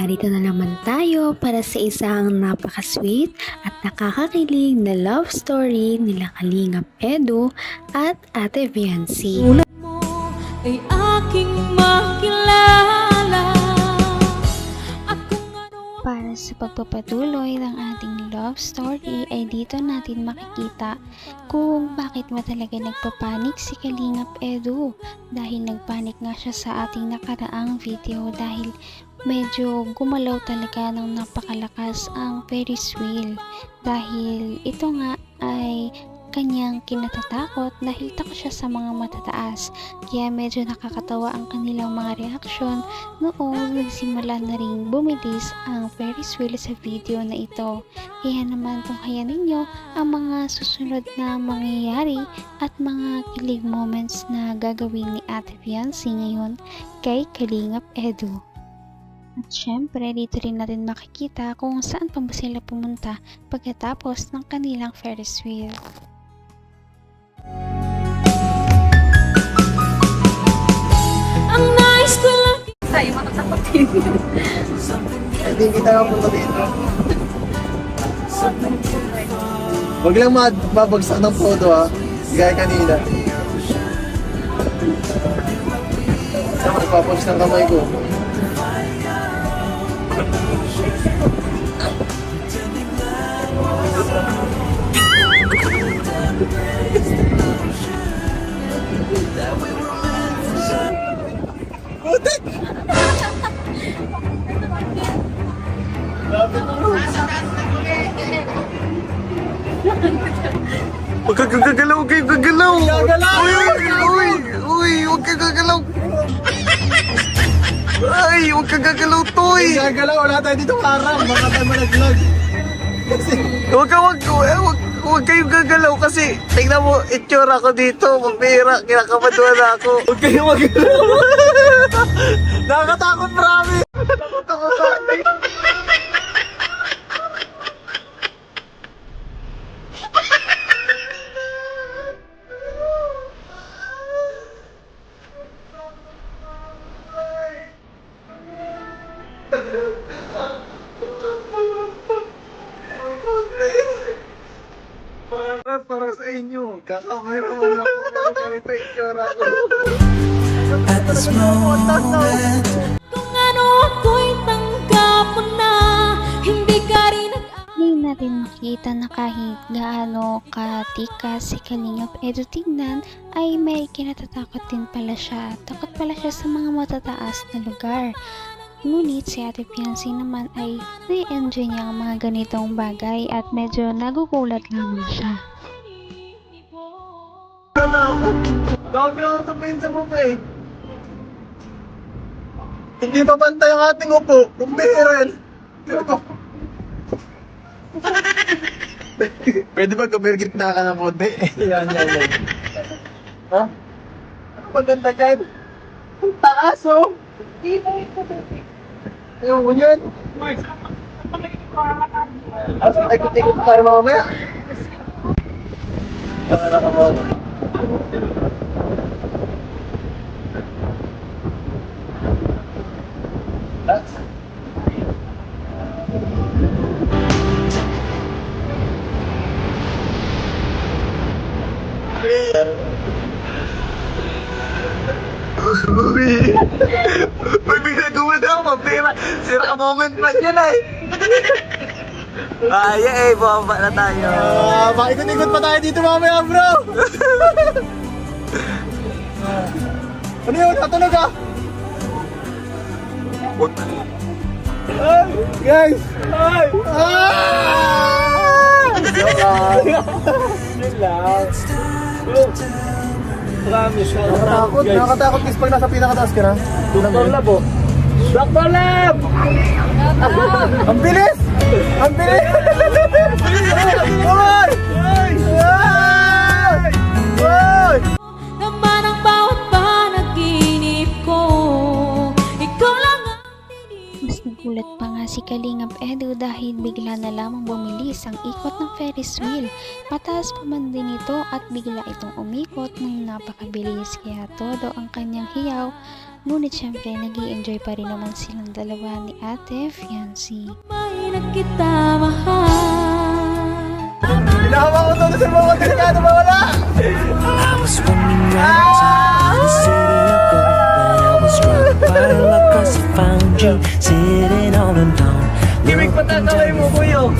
narito na naman tayo para sa isang napaka-sweet at nakakakilig na love story nila Kalingap Edu at Ate Viancy. Tulad mo ay aking makilala at kung ano Para sa pagpapatuloy ng ating love story ay dito natin makikita kung bakit ba talaga nagpapanik si Kalingap Edu, dahil nagpanik nga siya sa ating nakaraang video dahil medyo gumalaw talaga ng napakalakas ang Ferris wheel, dahil ito nga ay kanyang kinatatakot dahil takot siya sa mga matataas. Kaya medyo nakakatawa ang kanilang mga reaksyon noong nagsimula na rin bumilis ang Ferris wheel sa video na ito. Kaya naman tunghayan ninyo ang mga susunod na mangyayari at mga kilig moments na gagawin ni Ate Viancy ngayon kay Kalingap Edu. At syempre dito rin natin makikita kung saan pa ba sila pumunta pagkatapos ng kanilang Ferris wheel. ang nais ko lang Sa'yo matatakotin. Hindi kita nga punta dito. Huwag lang mabagsak ng photo ha. Gaya kanina. Magpapost ng kamay ko. Putik! Huwag kang gagalaw, huwag kang gagalaw! Uy, huwag kang gagalaw! Ay, huwag kang gagalaw, Toy! Gagalaw, wala tayo dito harang, baka tayo malaglag. Huwag kayong gagalaw kasi tingnan mo, itsura ko dito, mapira, kinakabaduan na ako. Huwag kayong magalaw! Nakakatakot, marami! Takot ako sa akin! Para sa inyo, kakamera mo lang ako ganito itsura ko. At this moment, kung ano ako'y tanggap mo na hindi ka rin Ngayon natin makita na kahit gaano katikas si Kalingap Edu tignan ay may kinatatakot din pala siya. Takot pala siya sa mga matataas na lugar. Ngunit si Ate Viancy naman ay na-enjoy niya ang mga ganitong bagay at medyo nagugulat lamang siya. Bawag na ako sabihin sa mukha eh. Hindi pa pantay ang ating upo. Kumbirin. Pwede ba kumir gitna ka ng konti? Yan. Ha? Ano maganda dyan? Ang taas oh! Ayaw mo yan? Ikot-ikot tayo mamaya. Uy! Uy, pinagumad ako, mapira. Sira moment man yan ay. Bumaba na tayo. Makikot-ikot pa tayo dito mamaya, bro. Ano yun? Natunog ah? Ay, guys! Ay! promise ko. Nakakatakot guys pag nasa pinakataas ka na. Dr. Lab oh. Dr. Lab! Ang bilis! Ang bilis! Uy! Uy! naman ang bawat panaginip ko ikaw lang ang Mas nagulat pa nga si Kalingap Edu dahil bigla na lamang bumilis ang ikot ng Ferris wheel. Mataas pa man din ito at bigla itong umikot ng napakabilis, kaya todo ang kanyang hiyaw Ngunit syempre, nag-i-enjoy pa rin naman silang dalawa ni Ate Fiancé. May nakita mahal. Hinahawa ko to sa mga delikado mawala! I was running out of the city of gold, but I was struck by luck 'cause I found you sitting all alone. Gimik pa tataway mo, kuyo!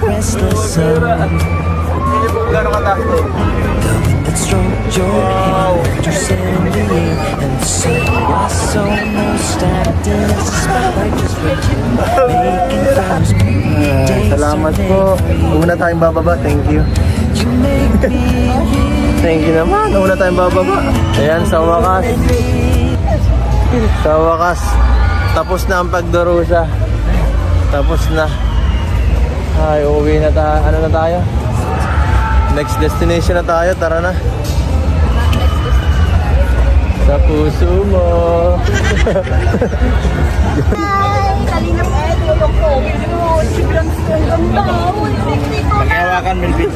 Restless soul, Hindi po gano'ng kataas to. the wind that stroked your hair, you set in the air, and the sun was almost acting as a spotlight just making flowers bloom. Salamat po. Una tayong bababa, thank you. You make me Thank you naman. Una tayong bababa. Ayan, sa wakas. Sa wakas. Tapos na ang pagdurusa. Tapos na. Ay, uuwi na tayo. Ano na tayo? Next destination na tayo. Tara na. Sa puso mo. Pagkawakan, Melvin.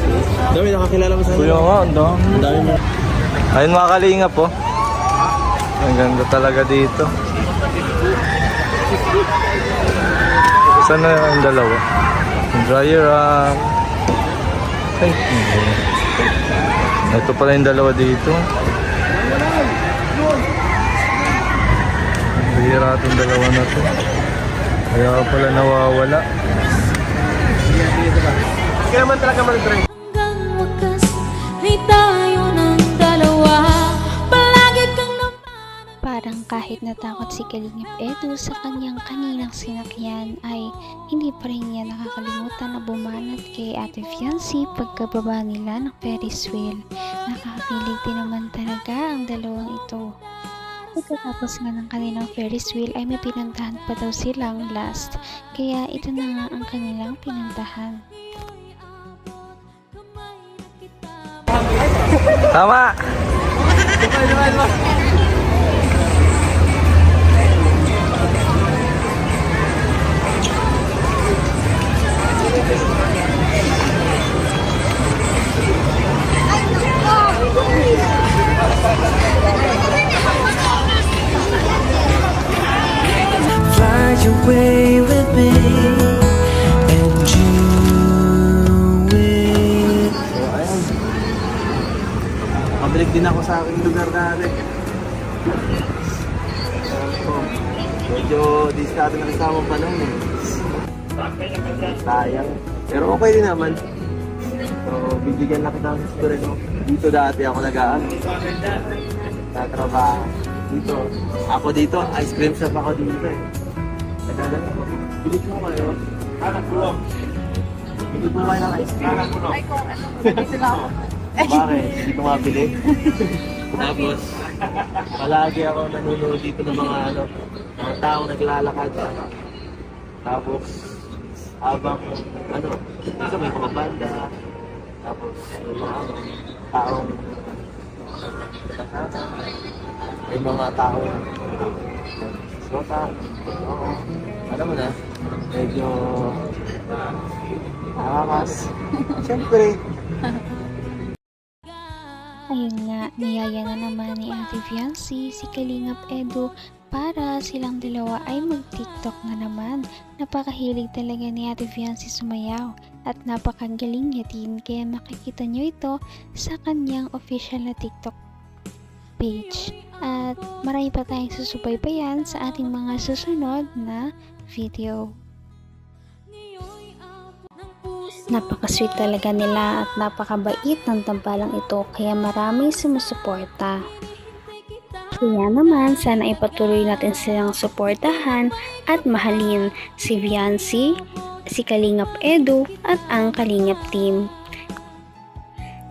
Dami nakakilala mo sa Kuya nga, ang dami mo. Ayun mga kalingap po. Ang ganda talaga dito. Saan na yung dalawa? Yung dryer rack. Ay, ito pala yung dalawa dito. Bihira itong dalawa na to. Kaya pala nawawala. Kaya naman talaga mag-try. Hanggang wakas ay tayo ng dalawa. Palagi kang naman. Parang kahit natakot si Kalingap Edu sa kanyang kaninang sinakyan ay hindi pa rin niya nakakalimutan na bumanat kay Ate Fiancé pagkababa nila ng Ferris wheel. Nakakakilig din naman talaga ang dalawang ito. Pagkatapos nga ng kanilang Ferris wheel ay may pinuntahan pa daw silang last, kaya ito na nga ang kanilang pinuntahan. Tama! fly away with me, and you will. Pabalik din ako sa aking lugar dati. Medyo diskarte na kasama pa noon eh. Sayang. Pero okay din naman. So, bibigyan na kita ng history no. Dito dati ako nag-aaral. Tatrabaho. Dito. Ako dito, ice cream shop ako dito eh. Nagdadala ko. Bilit mo kayo. Bilit mo kayo ng ice cream. Ay, kung ano. Dito na ako. Bakit? Hindi ko mabili. Tapos, palagi ako nanonood dito ng mga mga taong naglalakad. Tapos, habang dito may mga banda. Tapos, may mga taong may mga taong sota. Oo. Alam mo na, medyo nakakas. Siyempre, Ayun nga, niyaya na naman ni Ate Fiancé si Kalingap Edu para silang dalawa ay mag-TikTok na naman. Napakahilig talaga ni Ate Fiancé sumayaw at napakagaling niya din, kaya makikita nyo ito sa kanyang official na TikTok page. At marami pa tayong susubaybayan sa ating mga susunod na video. Napaka-sweet talaga nila at napakabait ng tambalang ito, kaya maraming sumusuporta. Kaya naman, sana ipatuloy natin silang suportahan at mahalin si Fiancé, si Kalingap Edu at ang Kalingap team.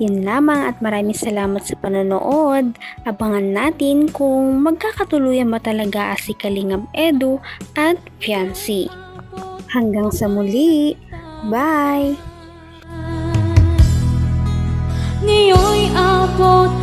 Yun lamang at maraming salamat sa panonood. Abangan natin kung magkakatuluyan ba talaga si Kalingap Edu at Fiancé. Hanggang sa muli! Bye! Ngayon'y abot